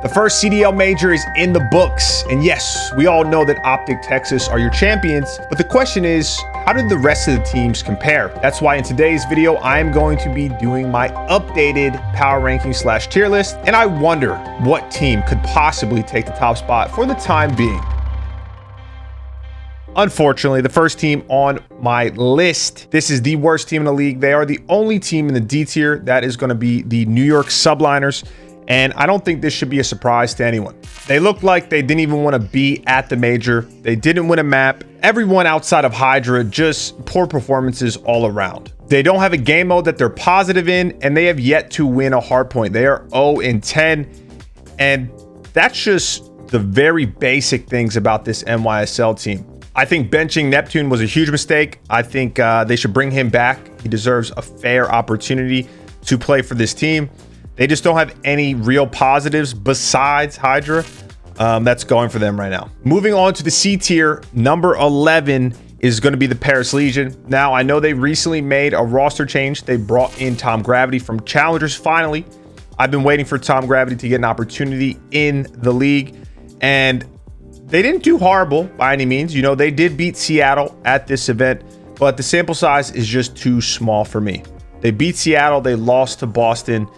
The first CDL major is in the books. And yes, we all know that OpTic Texas are your champions, but the question is, how did the rest of the teams compare? That's why in today's video, I'm going to be doing my updated power ranking / tier list. And I wonder what team could possibly take the top spot for the time being. Unfortunately, the first team on my list, this is the worst team in the league. They are the only team in the D tier. That is going to be the New York Subliners. And I don't think this should be a surprise to anyone. They looked like they didn't even want to be at the major. They didn't win a map. Everyone outside of Hydra, just poor performances all around. They don't have a game mode that they're positive in, and they have yet to win a hardpoint. They are 0-10. And that's just the very basic things about this NYSL team. I think benching Neptune was a huge mistake. I think they should bring him back. He deserves a fair opportunity to play for this team. They just don't have any real positives besides Hydra that's going for them right now. Moving on to the C tier, number 11 is going to be the Paris Legion. Now, I know they recently made a roster change. They brought in Tom Gravity from Challengers finally. I've been waiting for Tom Gravity to get an opportunity in the league, and they didn't do horrible by any means. You know, they did beat Seattle at this event, but the sample size is just too small for me. They beat Seattle, they lost to Boston.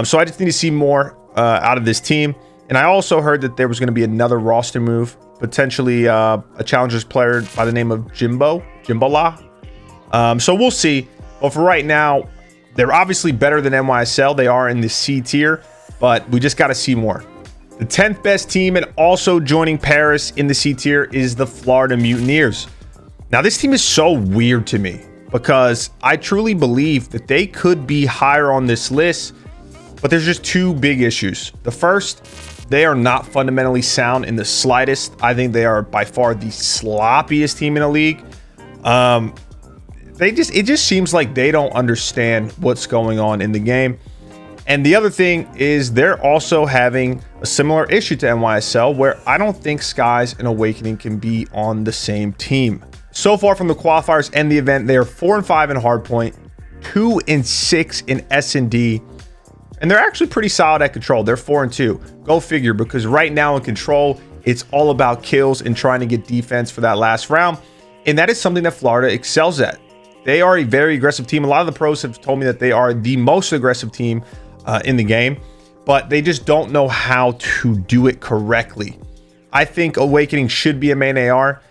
So I just need to see more out of this team. And I also heard that there was going to be another roster move, potentially a Challengers player by the name of Jimbola. So we'll see. But for right now, they're obviously better than NYSL. They are in the C tier, but we just got to see more. The 10th best team and also joining Paris in the C tier is the Florida Mutineers. Now, this team is so weird to me because I truly believe that they could be higher on this list. But there's just two big issues. The first, they are not fundamentally sound in the slightest. I think they are by far the sloppiest team in the league. It just seems like they don't understand what's going on in the game. And the other thing is they're also having a similar issue to NYSL, where I don't think Skies and Awakening can be on the same team. So far from the qualifiers and the event, they are 4-5 in hardpoint, 2-6 in S&D. And they're actually pretty solid at control. They're 4-2. Go figure, because right now in control, it's all about kills and trying to get defense for that last round. And that is something that Florida excels at. They are a very aggressive team. A lot of the pros have told me that they are the most aggressive team in the game, but they just don't know how to do it correctly. I think Awakening should be a main AR.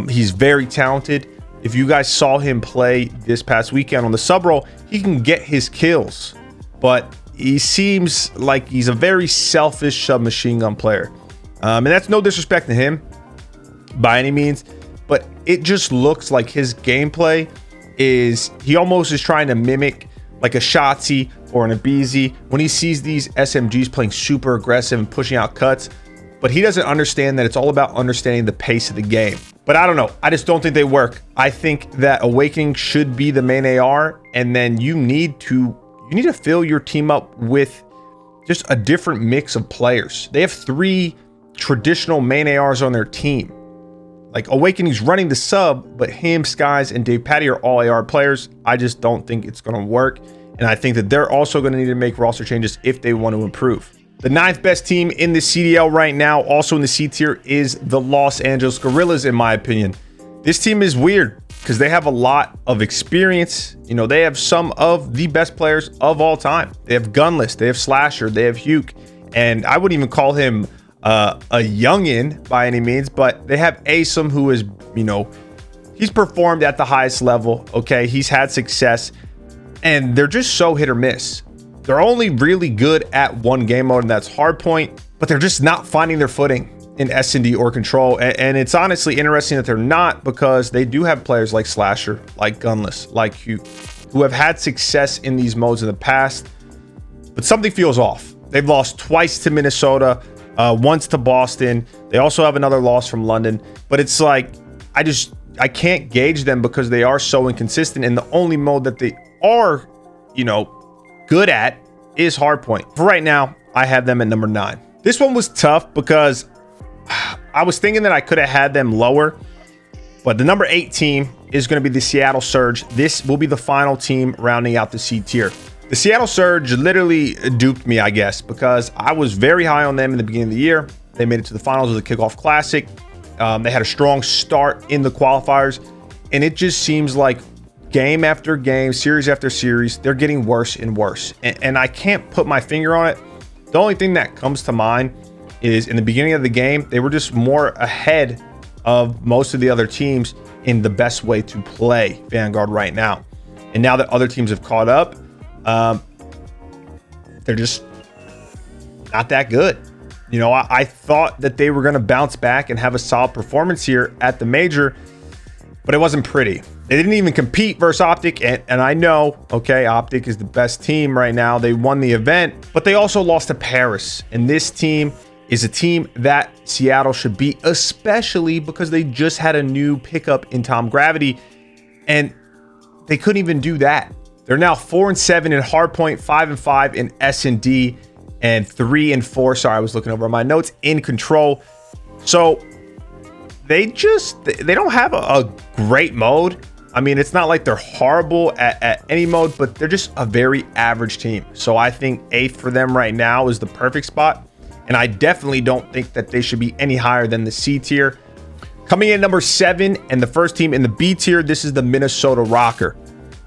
He's very talented. If you guys saw him play this past weekend on the sub role, he can get his kills, but he seems like he's a very selfish submachine gun player. And that's no disrespect to him by any means, but it just looks like his gameplay is, he almost is trying to mimic like a Shotzi or an Abizi when he sees these SMGs playing super aggressive and pushing out cuts. But he doesn't understand that it's all about understanding the pace of the game. But I don't know. I just don't think they work. I think that Awakening should be the main AR, and then you need to fill your team up with just a different mix of players. They have 3 traditional main ARs on their team. Like, Awakening's running the sub, but him, Skies, and Dave Patty are all AR players. I just don't think it's going to work. And I think that they're also going to need to make roster changes if they want to improve. The 9th best team in the CDL right now, also in the C tier, is the Los Angeles Guerrillas, in my opinion. This team is weird because they have a lot of experience. You know, they have some of the best players of all time. They have Gunless, they have Slasher, they have Huke, and I wouldn't even call him a youngin by any means, but they have Asim, who is, you know, he's performed at the highest level. Okay, he's had success, and they're just so hit or miss. They're only really good at one game mode, and that's hardpoint, but they're just not finding their footing in S&D or control. And it's honestly interesting that they're not, because they do have players like Slasher, like Gunless, like Huke, who have had success in these modes in the past, but something feels off. They've lost twice to Minnesota, once to Boston. They also have another loss from London, but it's like, I can't gauge them because they are so inconsistent, and the only mode that they are, you know, good at is hardpoint. For right now, I have them at number 9. This one was tough because I was thinking that I could have had them lower, but the number 8 team is going to be the Seattle Surge. This will be the final team rounding out the C tier. The Seattle Surge literally duped me, I guess, because I was very high on them in the beginning of the year. They made it to the finals of the Kickoff Classic. They had a strong start in the qualifiers, and it just seems like game after game, series after series, they're getting worse and worse. And I can't put my finger on it. The only thing that comes to mind is in the beginning of the game, they were just more ahead of most of the other teams in the best way to play Vanguard right now. And now that other teams have caught up, they're just not that good. You know, I thought that they were going to bounce back and have a solid performance here at the major, but it wasn't pretty. They didn't even compete versus OpTic, and I know, okay, OpTic is the best team right now. They won the event, but they also lost to Paris. And this team is a team that Seattle should beat, especially because they just had a new pickup in Tom Gravity, and they couldn't even do that. They're now 4-7 in Hardpoint, 5-5 in S&D, and 3-4. Sorry, I was looking over my notes in Control. So they don't have a great mode. I mean, it's not like they're horrible at any mode, but they're just a very average team. So I think 8th for them right now is the perfect spot. And I definitely don't think that they should be any higher than the C tier. Coming in number 7 and the first team in the B tier, this is the Minnesota Rocker.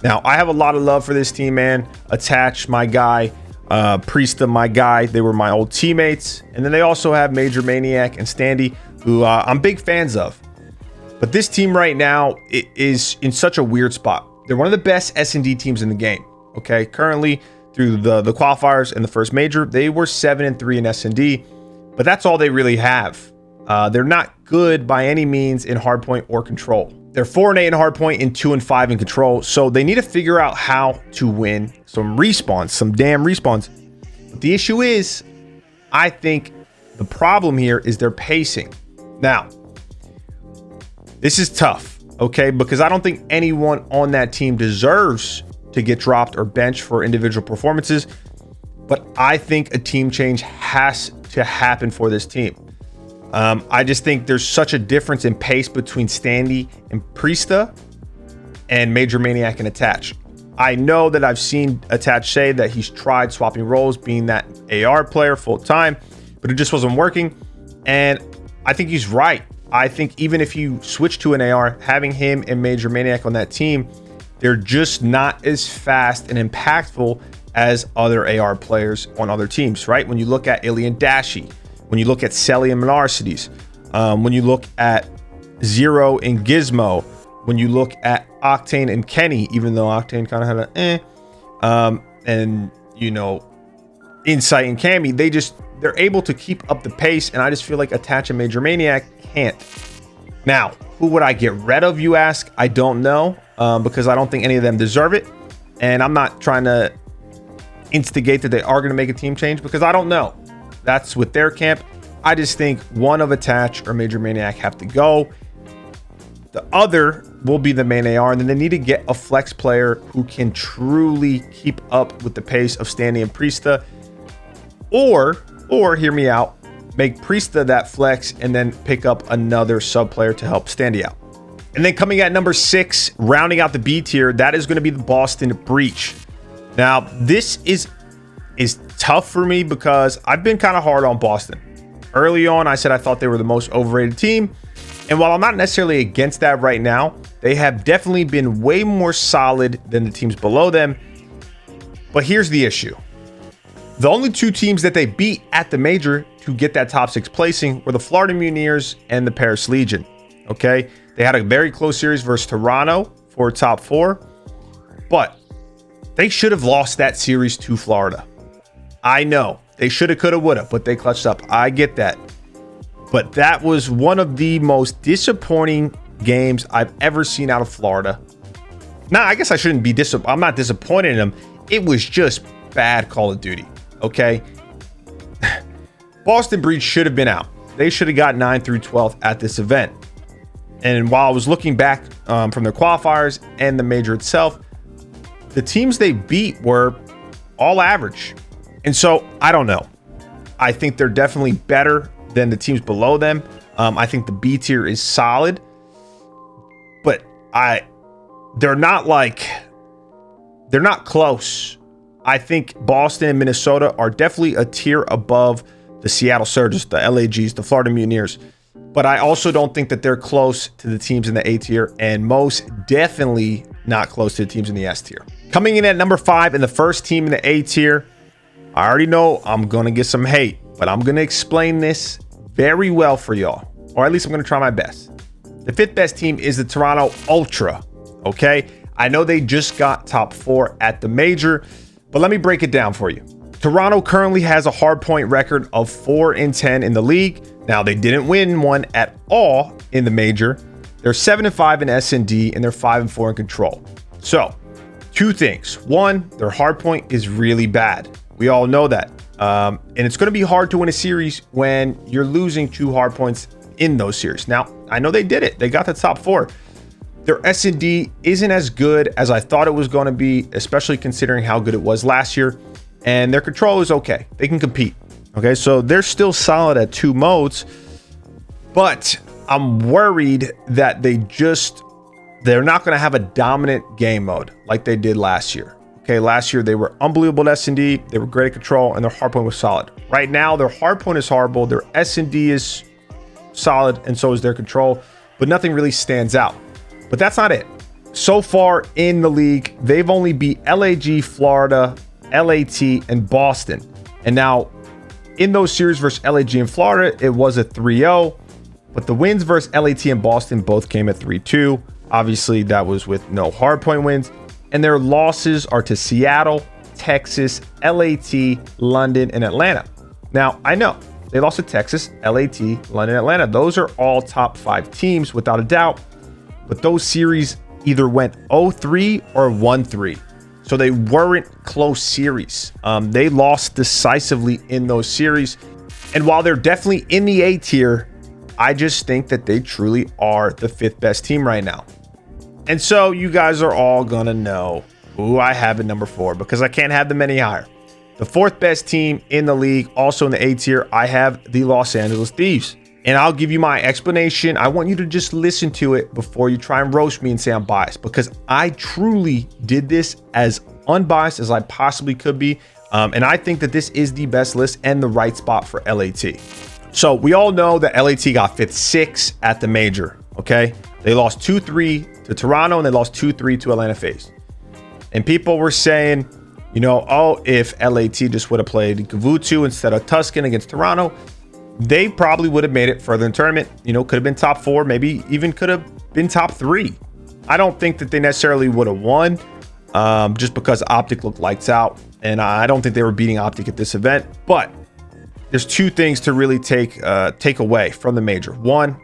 Now, I have a lot of love for this team, man. Attach, my guy. Priesta, my guy. They were my old teammates. And then they also have Major Maniac and Standy, who I'm big fans of. But this team right now is in such a weird spot. They're one of the best S&D teams in the game. Okay, currently through the qualifiers and the first major, they were 7-3 in S&D, but that's all they really have. They're not good by any means in Hardpoint or Control. They're 4-8 in Hardpoint and 2-5 in Control, so they need to figure out how to win some respawns, some damn respawns. But the issue is, I think the problem here is their pacing. Now, this is tough, okay? Because I don't think anyone on that team deserves to get dropped or benched for individual performances. But I think a team change has to happen for this team. I just think there's such a difference in pace between Standy and Priesta and Major Maniac and Attach. I know that I've seen Attach say that he's tried swapping roles, being that AR player full time, but it just wasn't working. And I think he's right. I think even if you switch to an AR, having him and Major Maniac on that team, they're just not as fast and impactful as other AR players on other teams, right? When you look at Alien Dashi, when you look at Selly and Monarcities, when you look at Zero and Gizmo, when you look at Octane and Kenny, even though Octane kind of had and you know, Insight and Cammy, they're able to keep up the pace, and I just feel like Attach and Major Maniac can't. Now, who would I get rid of, you ask? I don't know, because I don't think any of them deserve it, and I'm not trying to instigate that they are going to make a team change because I don't know. That's with their camp. I just think one of Attach or Major Maniac have to go. The other will be the main AR, and then they need to get a flex player who can truly keep up with the pace of Standy and Priesta, or hear me out, make Priesta that flex and then pick up another sub player to help Standy out. And then coming at number 6, rounding out the B tier, that is going to be the Boston Breach. Now, this is tough for me because I've been kind of hard on Boston. Early on, I said I thought they were the most overrated team. And while I'm not necessarily against that right now, they have definitely been way more solid than the teams below them. But here's the issue. The only 2 teams that they beat at the major to get that top 6 placing were the Florida Muniers and the Paris Legion. Okay, they had a very close series versus Toronto for top 4, but they should have lost that series to Florida. I know they shoulda, coulda, woulda, but they clutched up. I get that, but that was one of the most disappointing games I've ever seen out of Florida. Now, I guess I shouldn't be I'm not disappointed in them. It was just bad Call of Duty. Okay, Boston Breach should have been out. They should have got 9th through 12th at this event. And while I was looking back from their qualifiers and the major itself, the teams they beat were all average. And so I don't know. I think they're definitely better than the teams below them. I think the B tier is solid, but they're not close. I think Boston and Minnesota are definitely a tier above the Seattle Surges, the LAGs, the Florida Mutineers. But I also don't think that they're close to the teams in the A tier, and most definitely not close to the teams in the S tier. Coming in at number 5 and the first team in the A tier, I already know I'm going to get some hate, but I'm going to explain this very well for y'all, or at least I'm going to try my best. The 5th best team is the Toronto Ultra, okay? I know they just got top 4 at the major, but let me break it down for you. Toronto currently has a hardpoint record of 4-10 in the league. Now, they didn't win one at all in the major. They're 7-5 in S&D, and they're 5-4 in control. So, 2 things. 1, their hardpoint is really bad. We all know that. And it's going to be hard to win a series when you're losing 2 hardpoints in those series. Now, I know they did it. They got the top 4. Their S&D isn't as good as I thought it was going to be, especially considering how good it was last year. And their control is okay. They can compete. Okay, so they're still solid at 2 modes, but I'm worried that they're not going to have a dominant game mode like they did last year. Okay, last year they were unbelievable at S&D, they were great at control, and their hardpoint was solid. Right now, their hardpoint is horrible, their S&D is solid, and so is their control, but nothing really stands out. But that's not it. So far in the league, they've only beat LAG, Florida, LAT, and Boston. And now, in those series versus LAG and Florida, it was a 3-0, but the wins versus LAT and Boston both came at 3-2. Obviously, that was with no hardpoint wins. And their losses are to Seattle, Texas, LAT, London, and Atlanta. Now, I know they lost to Texas, LAT, London, Atlanta. Those are all top 5 teams without a doubt. But those series either went 0-3 or 1-3. So they weren't close series. They lost decisively in those series. And while they're definitely in the A tier, I just think that they truly are the 5th best team right now. And so you guys are all going to know who I have at number 4 because I can't have them any higher. The 4th best team in the league, also in the A tier, I have the Los Angeles Thieves. And I'll give you my explanation. I want you to just listen to it before you try and roast me and say I'm biased, because I truly did this as unbiased as I possibly could be. And I think that this is the best list and the right spot for LAT. So we all know that LAT got 5th-6 at the major, okay? They lost 2-3 to Toronto and they lost 2-3 to Atlanta FaZe. And people were saying, you know, oh, if LAT just would have played Gavutu instead of Tuscan against Toronto, they probably would have made it further in the tournament. You know, could have been top 4, maybe even could have been top 3. I don't think that they necessarily would have won just because OpTic looked lights out. And I don't think they were beating OpTic at this event. But there's 2 things to really take away from the major. 1,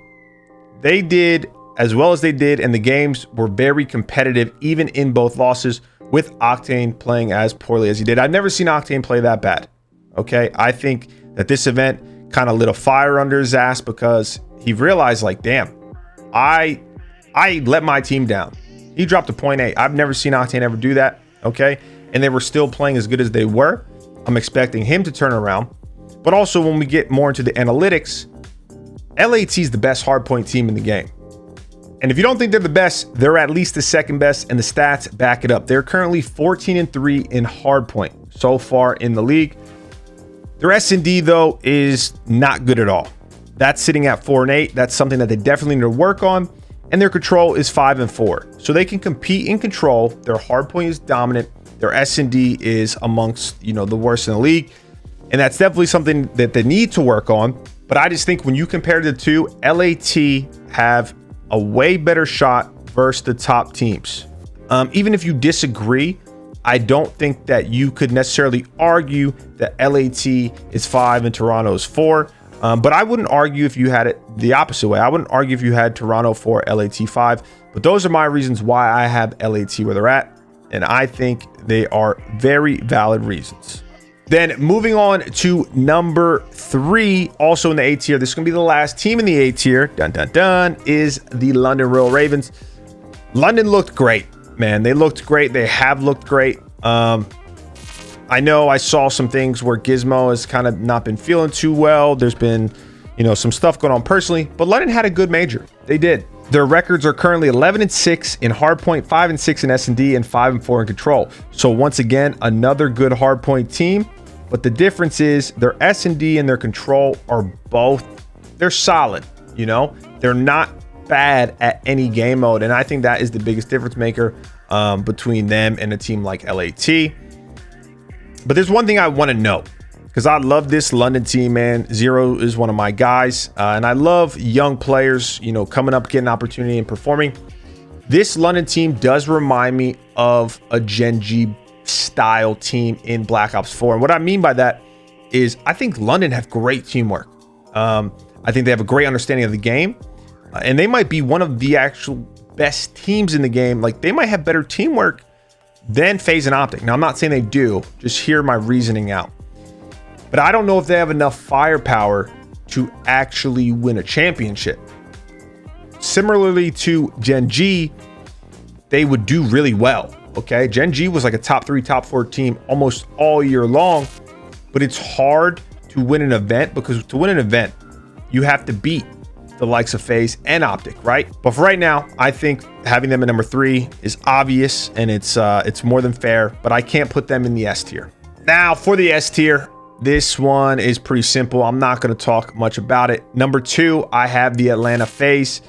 they did as well as they did, and the games were very competitive, even in both losses, with Octane playing as poorly as he did. I've never seen Octane play that bad. Okay, I think that this event kind of lit a fire under his ass because he realized, like, damn, I let my team down. He dropped a 0.8. I've never seen Octane ever do that. Okay, and they were still playing as good as they were. I'm expecting him to turn around. But also, when we get more into the analytics, LAT is the best hardpoint team in the game. And if you don't think they're the best, they're at least the 2nd best, and the stats back it up. They're currently 14-3 in hardpoint so far in the league. Their S&D, though, is not good at all. That's sitting at 4-8. That's something that they definitely need to work on. And their control is 5-4. So they can compete in control. Their hardpoint is dominant. Their S&D is amongst, you know, the worst in the league. And that's definitely something that they need to work on. But I just think when you compare the 2, LAT have a way better shot versus the top teams. Even if you disagree, I don't think that you could necessarily argue that LAT is 5 and Toronto is 4. But I wouldn't argue if you had it the opposite way. I wouldn't argue if you had Toronto 4, LAT 5. But those are my reasons why I have LAT where they're at. And I think they are very valid reasons. Then moving on to number 3, also in the A tier. This is going to be the last team in the A tier. Dun, dun, dun, is the London Royal Ravens. London looked great, man. They looked great. They have looked great. I know I saw some things where Gizmo has kind of not been feeling too well. There's been, you know, some stuff going on personally, but London had a good major. They did. Their records are currently 11-6 in hardpoint, 5-6 in S&D, and 5-4 in control. So once again, another good hardpoint team. But the difference is their S&D and their control are both, they're solid, you know? They're not bad at any game mode. And I think that is the biggest difference maker between them and a team like LAT. But there's one thing I want to know, because I love this London team, man. Zero is one of my guys. And I love young players, you know, coming up, getting opportunity and performing. This London team does remind me of a Gen G style team in Black Ops 4. And what I mean by that is I think London have great teamwork. I think they have a great understanding of the game. And they might be one of the actual best teams in the game. Like, they might have better teamwork than FaZe and OpTic. Now, I'm not saying they do. Just hear my reasoning out. But I don't know if they have enough firepower to actually win a championship. Similarly to Gen G, they would do really well. Okay, Gen G was like a top 3, top 4 team almost all year long, but it's hard to win an event, because to win an event, you have to beat the likes of FaZe and OpTic, right? But for right now, I think having them at number 3 is obvious, and it's more than fair, but I can't put them in the S tier. Now for the S tier, this one is pretty simple. I'm not going to talk much about it. Number 2, I have the Atlanta FaZe.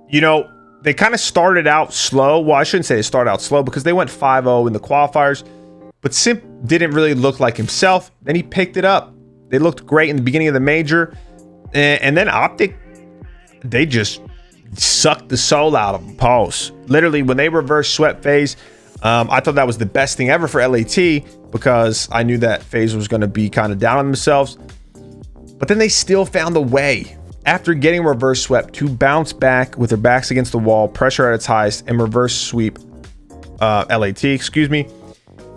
You know, they kind of started out slow. Well, I shouldn't say they started out slow, because they went 5-0 in the qualifiers, but Simp didn't really look like himself. Then he picked it up. They looked great in the beginning of the major. And then OpTic, they just sucked the soul out of them. Pause. Literally, when they reverse swept FaZe, I thought that was the best thing ever for LAT, because I knew that FaZe was going to be kind of down on themselves. But then they still found a way, after getting reverse swept, to bounce back with their backs against the wall, pressure at its highest, and reverse sweep LAT, excuse me,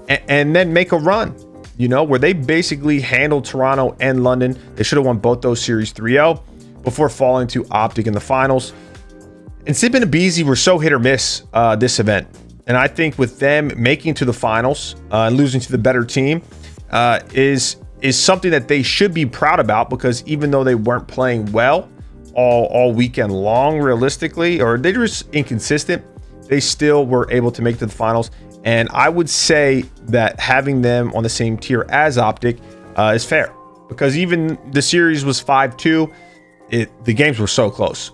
and then make a run, you know, where they basically handled Toronto and London. They should have won both those series 3-0 before falling to OpTic in the finals. And Simp and aBeZy were so hit or miss this event. And I think with them making to the finals and losing to the better team is something that they should be proud about, because even though they weren't playing well all weekend long, realistically, or they were just inconsistent, they still were able to make to the finals. And I would say that having them on the same tier as OpTic is fair, because even the series was 5-2. The games were so close.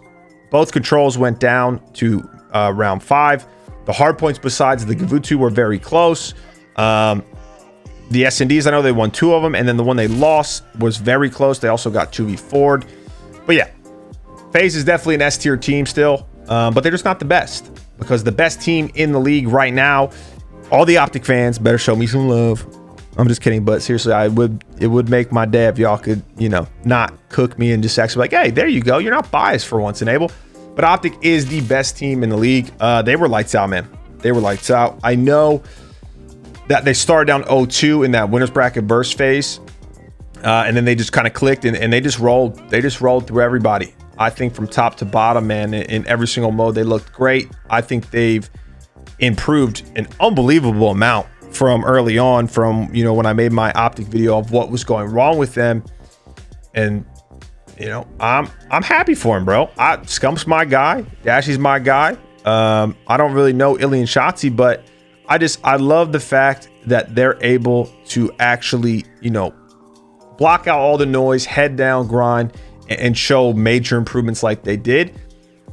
Both controls went down to round 5. The hard points besides the Gavutu were very close. The S&Ds, I know they won 2 of them, and then the one they lost was very close. They also got 2v4'd. But yeah, FaZe is definitely an S tier team still, but they're just not the best, because the best team in the league right now, all the OpTic fans better show me some love. I'm just kidding, but seriously, it would make my day if y'all could, you know, not cook me and just actually like, hey, there you go. You're not biased for once, Enable. But OpTic is the best team in the league. They were lights out, man. They were lights out. I know that they started down 0-2 in that winners bracket verse phase, and then they just kind of clicked and they just rolled. They just rolled through everybody. I think from top to bottom, man, in every single mode, they looked great. I think they've improved an unbelievable amount from early on, from, you know, when I made my OpTic video of what was going wrong with them. And you know, I'm happy for him, bro. Scump's my guy. Dashy's my guy. I don't really know Illy and Shotzi, but I love the fact that they're able to actually, you know, block out all the noise, head down, grind, and show major improvements like they did.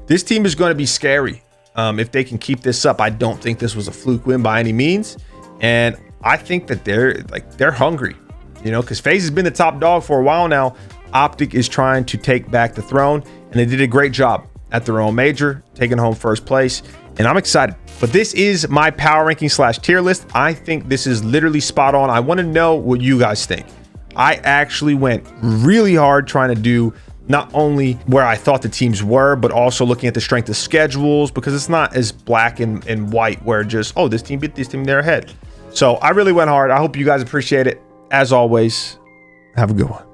This team is going to be scary if they can keep this up. I don't think this was a fluke win by any means, and I think that they're hungry, you know, because FaZe has been the top dog for a while now. OpTic is trying to take back the throne, and they did a great job at their own major, taking home first place, and I'm excited. But this is my power ranking / tier list. I think this is literally spot on. I want to know what you guys think. I actually went really hard trying to do not only where I thought the teams were, but also looking at the strength of schedules, because it's not as black and white where just, oh, this team beat this team, they're ahead. So I really went hard. I hope you guys appreciate it. As always, have a good one.